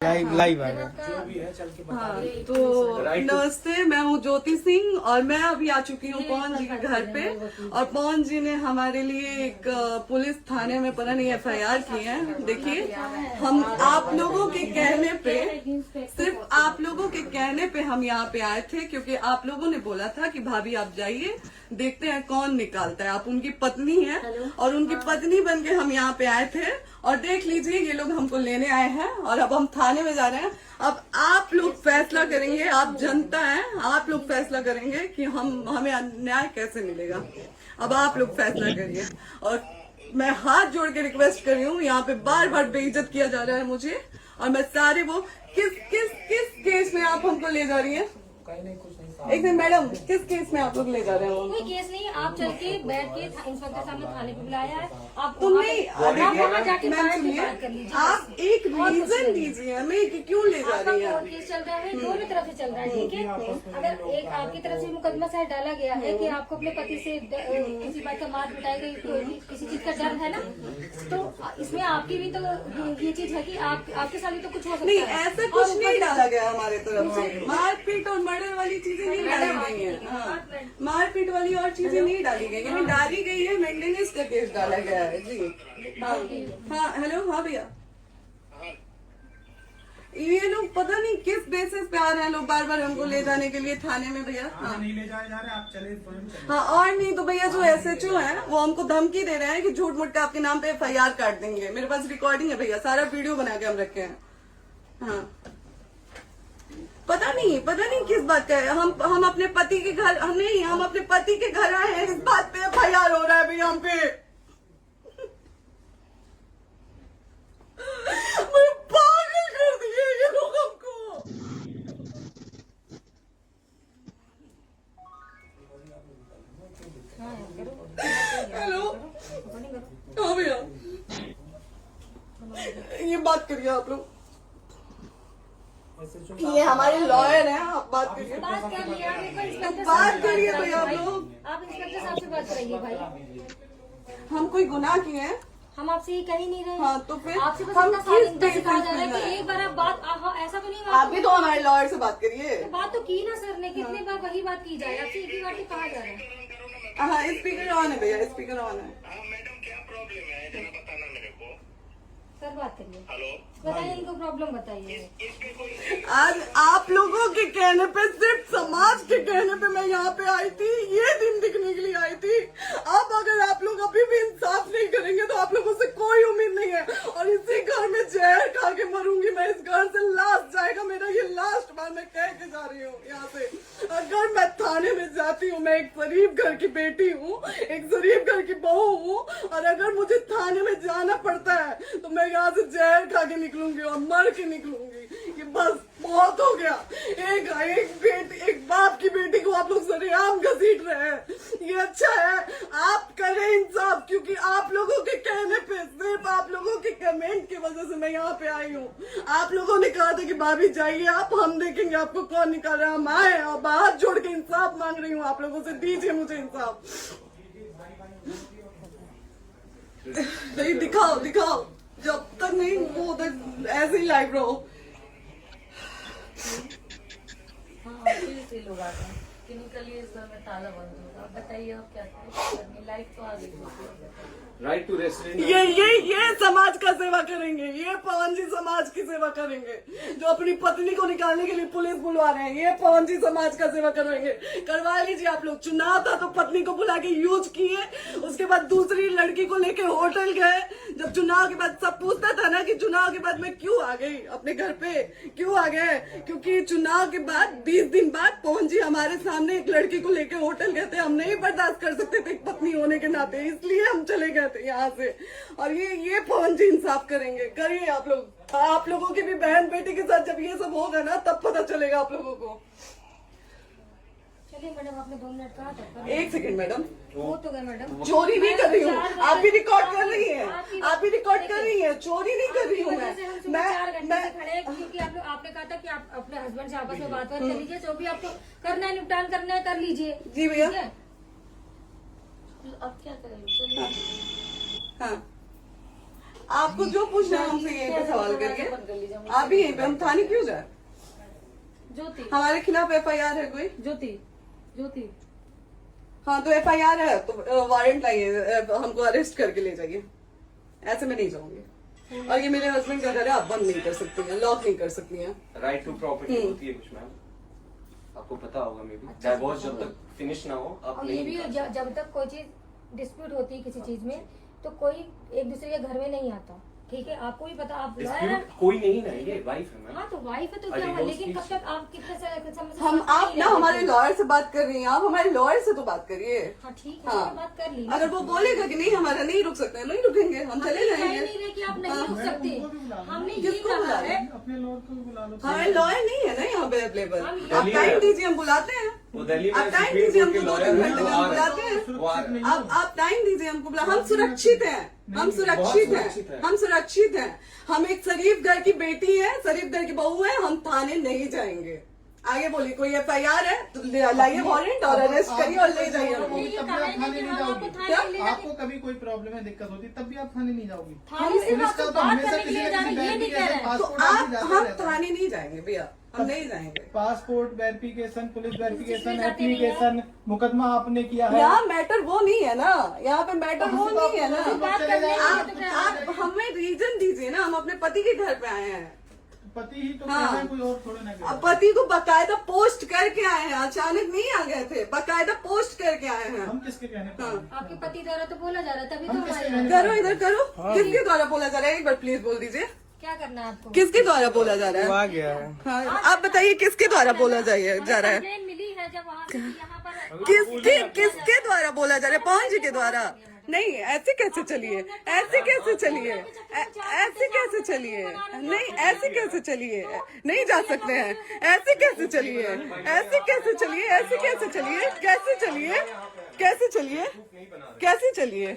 Live है जो भी है चल के बता हाँ, दीजिए। तो नमस्ते, मैं हूँ ज्योति सिंह और मैं अभी आ चुकी हूँ पवन जी के घर पे। और पवन जी ने हमारे लिए एक पुलिस थाने में पता नहीं FIR की है। देखिए, हम आप लोगों के कहने पे, सिर्फ आप लोगों के कहने पे हम यहाँ पे आए थे, क्योंकि आप लोगों ने बोला था कि भाभी आप जाइए, देखते हैं कौन निकालता है। आप उनकी पत्नी है और उनकी पत्नी बन के हम यहाँ पे आए थे। और देख लीजिए, ये लोग हमको लेने आए हैं और अब हम थाने में जा रहे हैं। अब आप लोग फैसला करेंगे, आप जनता हैं, आप लोग फैसला करेंगे कि हमें न्याय कैसे मिलेगा। अब आप लोग फैसला करिए। और मैं हाथ जोड़ के रिक्वेस्ट कर रही हूँ, यहाँ पे बार बार बेइज्जत किया जा रहा है मुझे। और मैं सारे वो किस किस किस केस में आप हमको ले जा रही हैं? कहीं नहीं, कुछ नहीं। एक दिन मैडम, किस केस में आप लोग ले जा रहे हो? कोई केस नहीं, आप चल के बैठ के इंस्पेक्टर साहब ने थाने पे बुलाया है। आप तुम नहीं, वहाँ जाके मैम बात सुनिए, कर लीजिए। आप एक रीजन दीजिए हमें कि क्यों ले जा आपका रही कोर्ट हैं। केस चल रहा है, दोनों तरफ से चल रहा है, ठीक है। अगर एक आपकी तरफ से मुकदमा शायद डाला गया है कि आपको अपने पति से किसी बात का मार पिटाई गई, किसी चीज का डर है ना, तो इसमें आपकी भी तो ये चीज है कि आपके साथ भी तो कुछ हो सकता नहीं, है। ऐसा कुछ नहीं डाला गया हमारे तरफ से। मारपीट और मर्डर वाली चीजें नहीं डाली गई हैं। हाँ, मारपीट वाली और चीजें नहीं डाली गई हैं। डाली गई है मेंटेनेंस का केस डाला गया है जी। हाँ हाँ, हेलो, हाँ भैया, ये लोग पता नहीं किस बेसिस पे आ रहे हैं लोग बार बार हमको ले जाने के लिए थाने में भैया। हाँ नहीं ले जाए जा रहे, आप चले तुरंत चले। हाँ, और नहीं तो भैया जो SHO है वो हमको धमकी दे रहे हैं कि झूठ मूठ का आपके नाम पे FIR काट देंगे। मेरे पास रिकॉर्डिंग है भैया, सारा वीडियो बना के हम रखे हैं। हाँ, पता नहीं किस बात का है। हम अपने पति के घर, हम अपने पति के घर आए हैं, इस बात पे FIR हो रहा है भैया हम पे। मैं पागल कर दिए ये लोग हमको। हेलो, हाँ भैया, ये बात करिए आप लोग। ये हमारे लॉयर हैं, आप बात करिए। बात कर लिया, आप एक बार इंस्पेक्टर बात साहब से करिए बात भैया आप करिए। लोग। आप इंस्पेक्टर साहब से बात करिए भाई। हम कोई गुनाह किए हैं? हम आपसे ये कह ही नहीं रहे। हाँ, तो फिर आपसे बस हम इतना किस साफ बेसिस कहा जा रहा पे है कि एक बार आप बात ऐसा तो नहीं आप भी तो हमारे लॉयर से बात करिए। बात तो की ना सर ने, कितने बार वही बात की जाए, आपसे एक ही बार तो कहा जा रहा है। हाँ, स्पीकर ऑन है भैया, स्पीकर ऑन है। हाँ मैडम, क्या प्रॉब्लम है जरा बताना मेरे को। सर बात करिए, हेलो, बताइए इनको प्रॉब्लम बताइए। इसके कोई आज आप लोगों के कहने पे, सिर्फ समाज के कहने पे मैं यहाँ पे आई थी, ये दिन दिखने के लिए आई थी। अब अगर आप लोग अभी भी इंसाफ नहीं करेंगे तो आप लोगों से कोई उम्मीद नहीं है। और इसी घर में जहर खा के मरूंगी मैं। इस घर से लास्ट जाएगा मेरा, ये लास्ट बार मैं कह के जा रही हूँ यहाँ से। अगर मैं थाने में जाती हूँ, मैं एक शरीफ घर की बेटी हूँ, एक शरीफ घर की बहू हूँ, और अगर मुझे थाने में जाना पड़ता है तो मैं यहाँ से जहर खा के निकलूंगी और मर के निकलूंगी। ये बस बहुत हो गया। एक बाप की बेटी को आप लोग सरेआम घसीट रहे हैं। ये अच्छा है, आप करें इंसाफ, क्योंकि आप लोगों के कहने पे, सिर्फ आप लोगों के कमेंट की वजह से मैं यहाँ पे आई हूँ। आप लोगों ने कहा था कि भाभी जाइए आप, हम देखेंगे आपको कौन निकाल रहा है। हम आए और हाथ जोड़ के इंसाफ मांग रही हूँ आप लोगों से, दीजिए मुझे इंसाफ। नहीं, दिखाओ, जब तक नहीं वो तक ऐसे ही लाइव रहो। हाँ, फिर लोग आते हैं कि निकलिए, इस घर में ताला बंद होगा। आप बताइए आप क्या करें, लाइफ तो आ गई। Right to resident. ये समाज का सेवा करेंगे, ये पवन जी समाज की सेवा करेंगे। जो अपनी पत्नी को निकालने के लिए पुलिस बुलवा रहे हैं, ये पवन जी समाज का सेवा करेंगे। करवा लीजिए आप लोग। चुनाव था तो पत्नी को बुला के यूज किए, उसके बाद दूसरी लड़की को लेके होटल गए। जब चुनाव के बाद सब पूछता था ना कि चुनाव के बाद मैं क्यों आ गई अपने घर पे, क्यों आ गए, क्योंकि चुनाव के बाद 20 दिन बाद पवन जी हमारे सामने एक लड़की को लेके होटल गए थे। हम नहीं बर्दाश्त कर सकते थे पत्नी होने के नाते, इसलिए हम चले गए थे यहाँ से। और ये पवन जी इंसाफ करेंगे। करिए आप लोग। आप लोगों की भी बहन बेटी के साथ जब ये सब होगा ना, तब पता चलेगा आप लोगों को। चलिए मैडम, आपने 2 मिनट कहा था। एक सेकंड मैडम, हो तो गए मैडम। चोरी नहीं कर रही हूँ, आप भी रिकॉर्ड कर रही हैं, आप भी रिकॉर्ड कर रही हैं। चोरी नहीं कर रही हूँ मैं। 4 घंटे से खड़े हैं, क्योंकि आपने कहा था कि आप अपने हस्बैंड से आपस में बात कर लीजिए, जो भी आपको करना है, निपटान करना है, कर लीजिए। जी भैया। ठीक है? अब क्या करेंगे, चलिए। हाँ, आपको जो पूछना है हमसे यहीं पे सवाल करिए। आप भी यहीं पे, हम थाने क्यों जाए? ज्योति हमारे खिलाफ FIR है कोई? ज्योति हाँ तो FIR है तो वारंट लाइए, हमको अरेस्ट करके ले जाइए। ऐसे मैं नहीं जाऊंगी। और ये मेरे हस्बैंड का घर है, आप बंद नहीं कर सकती हैं, लॉक नहीं कर सकती हैं। राइट टू प्रॉपर्टी होती है कुछ मैम, आपको पता होगा। मे बी डाइवोर्स जब तक फिनिश ना हो आप और ये नहीं भी निकाल सकते। जब तक कोई चीज डिस्प्यूट होती है किसी चीज में तो कोई एक दूसरे के घर में नहीं आता, ठीक है? आपको भी पता, आप डिस्प्यूट कोई नहीं ना, ये वाइफ है मैम। हाँ तो वाइफ है तो और क्या हुआ, divorce लेकिन कब कीजिए। तक आप कितने से हम आप ना हमारे लॉयर से बात कर रही हैं, आप हमारे लॉयर से तो बात करिए। हाँ ठीक है, हाँ। मैंने बात कर ली। अगर वो बोलेगा कि नहीं हमारा नहीं रुक सकते, नहीं रुकेंगे, हम चले कह जाएंगे। नहीं रहे कि आप नहीं रुक सकते, हमने ये किसको बुला कहा रहे? है। अपने लॉयर को भी बुला लो। हमारे लॉयर नहीं है ना यहाँ पे अवेलेबल। हम आप दिल्ली टाइम में- दीजिए, हम बुलाते हैं। वो दिल्ली में आप टाइम सुप्रीम दीजिए कोर्ट के हमको, 2 लॉयर दिन हैं, घंटे वो में आ हम रहे हैं। बुलाते हैं। वो आ रहे हैं। आप टाइम दीजिए हमको, हम सुरक्षित हैं, हम सुरक्षित सुरक्षित हैं, हैं। हम सुरक्षित हैं। हम एक शरीफ घर की बेटी है, शरीफ घर की बहू है, हम थाने नहीं जाएंगे। आगे बोलिए, कोई FIR है तो लाइए वारंट और अरेस्ट करिए और ले जाइए हमको। ये तब भी कहा आप है ना थाने कि नहीं हम जाओगी। आपको थाने ले जाके आपको कभी कोई प्रॉब्लम है, दिक्कत होती, तब भी आप थाने नहीं जाओगी। थाने से पुलिस आपको का तो बात हमेशा करने के किसी लिए न जाना, किसी ये नहीं कह रहे हैं। तो पासपोर्ट आदि आप जाता हम रहता है। थाने नहीं जाएंगे भैया, हम नहीं जाएंगे। पासपोर्ट वेरिफिकेशन, पुलिस वेरिफिकेशन, जाते नहीं है। एप्लीकेशन, मुकदमा आपने किया है। यहाँ मैटर वो नहीं है ना, यहाँ पे मैटर वो नहीं है ना। बात करने के लिए तो क्या- आप हमें रीजन दीजिए ना, हम अपने पति के घर पे आए हैं। पति ही तो हाँ। कहना है, कोई और थोड़े ना अब कहना। पति को बकायदा पोस्ट करके आए हैं, अचानक नहीं आ गए थे, बकायदा पोस्ट करके आए हैं। हम किसके कहने पर आए? आपके पति द्वारा तो बोला जा रहा है, तभी तो हम किसके हमारे कहने करो इधर करो, किसके द्वारा बोला जा रहा है? एक बार प्लीज बोल दीजिए, क्या करना है आपको? किसके द्वारा बोला जा रहा है? आ गया है। हाँ, आप बताइए किसके द्वारा बोला जा रहा है? कंप्लेन मिली है जब वहाँ से यहाँ पर किसके द्वारा बोला जा रहा है? पवन जी के द्वारा? नहीं, ऐसे कैसे चलिए, ऐसे कैसे चलिए, ऐसे कैसे चलिए, नहीं ऐसे कैसे चलिए, नहीं जा सकते हैं, ऐसे कैसे चलिए, ऐसे कैसे चलिए, ऐसे कैसे चलिए, कैसे चलिए, कैसे चलिए, कैसे चलिए?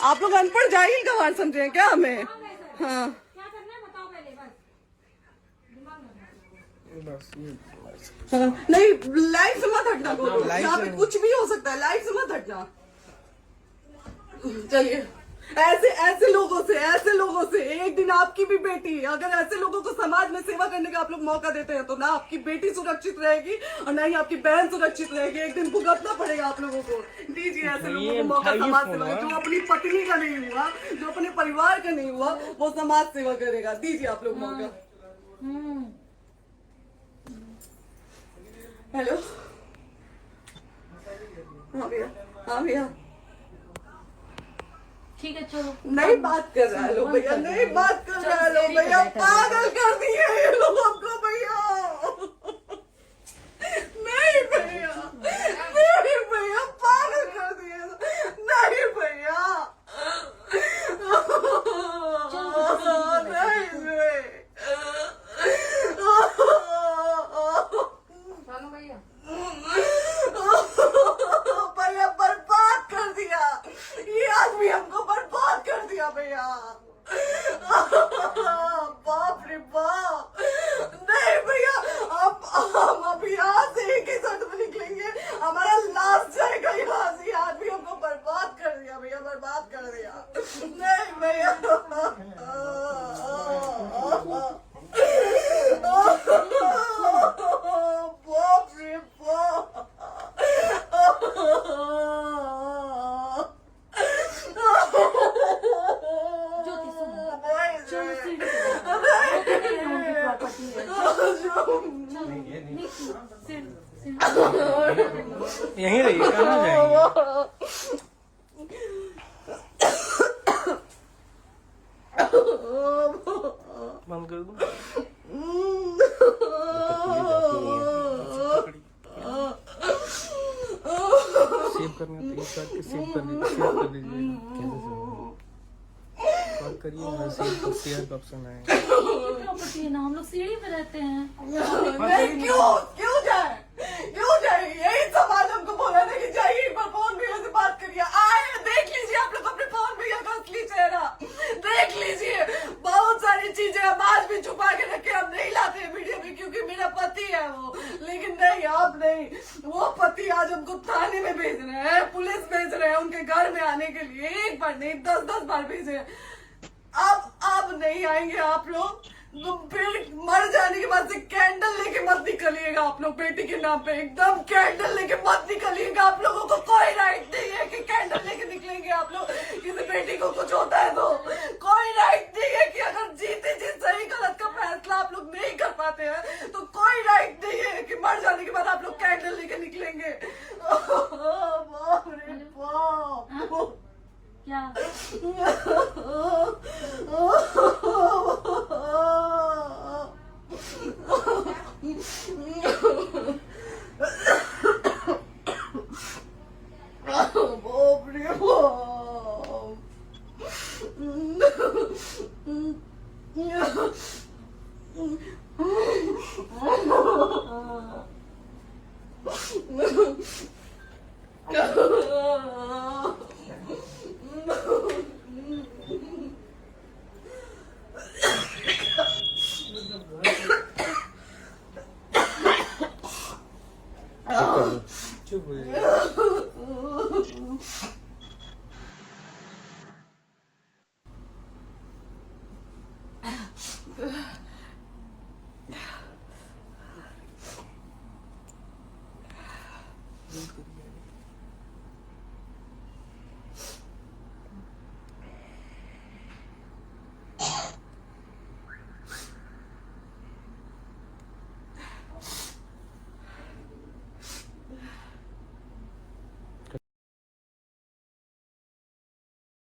आप लोग अनपढ़ जाहिल गंवार समझे हैं क्या हमें? हाँ क्या करना है बताओ पहले, बस दिमाग में हाँ, नहीं लाइफ से मत हटना, यहाँ पे कुछ भी हो सकता है, लाइफ से मत हटना। चलिए, ऐसे लोगों से एक दिन आपकी भी बेटी, अगर ऐसे लोगों को समाज में सेवा करने का आप लोग मौका देते हैं तो ना आपकी बेटी सुरक्षित रहेगी और ना ही आपकी बहन सुरक्षित रहेगी। एक दिन भुगतना पड़ेगा आप लोगों को। दीजिए ऐसे लोगों को मौका समाज सेवा का, जो अपनी पत्नी का नहीं हुआ, जो अपने परिवार का नहीं हुआ, वो समाज सेवा करेगा। दीजिए आप लोग मौका। हेलो, हाँ भैया, हाँ भैया, ठीक है चलो। नहीं बात कर रहा है लोग भैया, नहीं बात कर रहा है लोग भैया, पागल कर दिए ये लोग हमको भैया। नहीं भैया, नहीं भैया, पागल कर दिए, नहीं भैया, नहीं चलो भैया, भैया बर्बाद कर दिया ये आदमी, हमको बर्बाद कर दिया भैया। बाप रे बाप, नहीं भैया, अब हम अभी यहाँ से एक ही शर्त में निकलेंगे, हमारा लास्ट जाएगा यहाँ से। ये आदमी हमको बर्बाद कर दिया भैया, बर्बाद कर दिया। नहीं भैया, बाप रे बाप, ज्योति सुनो, नहीं, चलो सीढ़ी यहीं रहिए, कहाँ जाएंगे? बंद कर दो। सेव करना तो इस बात सेव कर दीजिए। बात करिए, सेव शेयर का ऑप्शन आएगा। प्रॉपर्टी है ना, हम लोग सीढ़ी पे रहते हैं। नहीं, क्यों जाए, क्यों जाए? यही समाज हमको बोला था कि जाइए एक बार पवन भैया से बात करिए। आए, देख लीजिए आप लोग अपने पवन भैया का असली चेहरा, देख लीजिए। बहुत सारी चीजें हम आज भी छुपा के रखे, हम नहीं लाते हैं वीडियो में क्योंकि मेरा पति है वो, लेकिन नहीं, आप नहीं। वो पति आज हमको थाने में भेज रहे हैं, पुलिस भेज रहे हैं उनके घर में आने के लिए, एक बार नहीं 10-10 बार भेजे। अब नहीं आएंगे आप लोग, तो फिर मर जाने के बाद से कैंडल लेके मत निकलिएगा आप लोग बेटी के नाम पे, एकदम कैंडल लेके मत निकलिएगा। आप लोगों को कोई राइट नहीं है कि कैंडल लेके निकलेंगे आप लोग, किसी बेटी को कुछ होता है तो कोई राइट नहीं है कि अगर जीते जी सही गलत का फैसला आप लोग नहीं कर पाते हैं तो कोई राइट नहीं है कि मर जाने के बाद आप लोग कैंडल लेके निकलेंगे। बाप रे बाप। क्या बाप रे चुप हो जाइए।